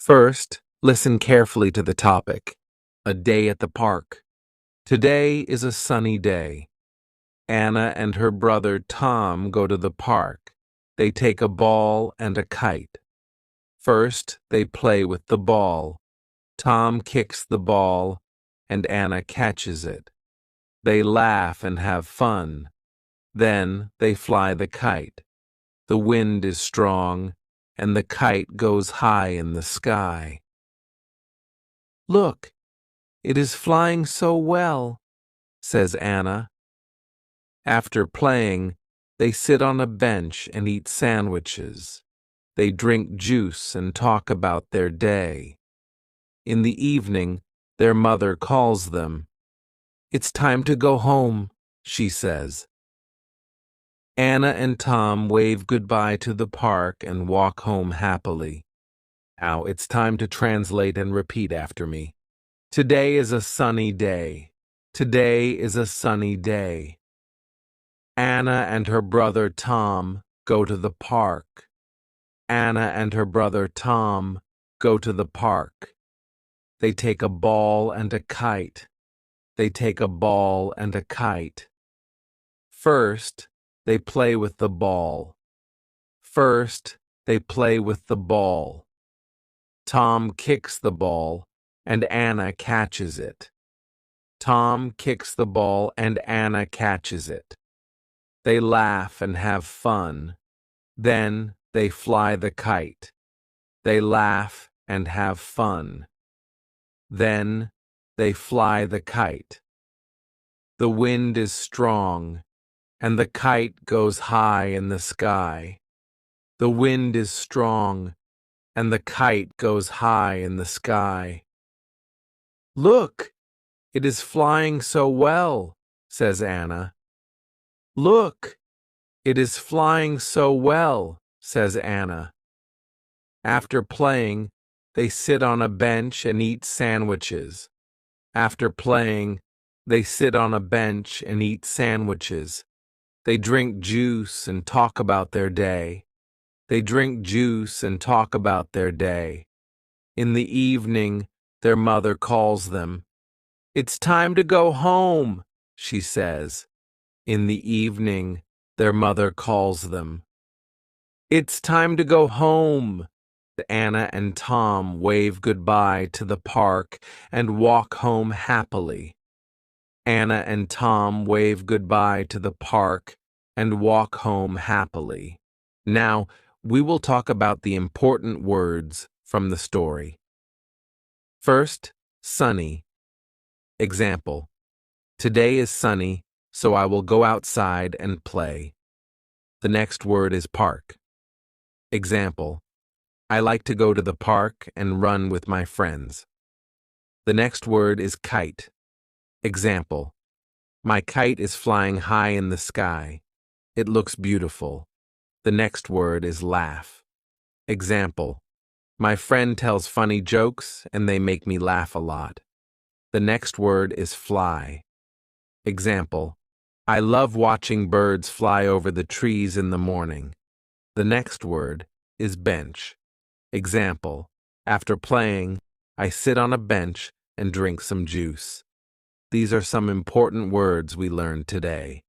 First, listen carefully to the topic. A day at the park. Today is a sunny day. Anna and her brother Tom go to the park. They take a ball and a kite. First, they play with the ball. Tom kicks the ball, and Anna catches it. They laugh and have fun. Then they fly the kite. The wind is strong, and the kite goes high in the sky. "Look, it is flying so well," says Anna. After playing, they sit on a bench and eat sandwiches. They drink juice and talk about their day. In the evening, their mother calls them. "It's time to go home," she says. Anna and Tom wave goodbye to the park and walk home happily. Now it's time to translate and repeat after me. Today is a sunny day. Today is a sunny day. Anna and her brother Tom go to the park. Anna and her brother Tom go to the park. They take a ball and a kite. They take a ball and a kite. First, they play with the ball. First, they play with the ball. Tom kicks the ball, and Anna catches it. Tom kicks the ball, and Anna catches it. They laugh and have fun. Then they fly the kite. They laugh and have fun. Then they fly the kite. The wind is strong, and the kite goes high in the sky. The wind is strong, and the kite goes high in the sky. "Look, it is flying so well," says Anna. "Look, it is flying so well," says Anna. After playing, they sit on a bench and eat sandwiches. After playing, they sit on a bench and eat sandwiches. They drink juice and talk about their day. They drink juice and talk about their day. In the evening, their mother calls them. "It's time to go home," she says. In the evening, their mother calls them. "It's time to go home." Anna and Tom wave goodbye to the park and walk home happily. Anna and Tom wave goodbye to the park and walk home happily. Now, we will talk about the important words from the story. First, sunny. Example: today is sunny, so I will go outside and play. The next word is park. Example: I like to go to the park and run with my friends. The next word is kite. Example: my kite is flying high in the sky. It looks beautiful. The next word is laugh. Example: my friend tells funny jokes and they make me laugh a lot. The next word is fly. Example: I love watching birds fly over the trees in the morning. The next word is bench. Example: after playing, I sit on a bench and drink some juice. These are some important words we learned today.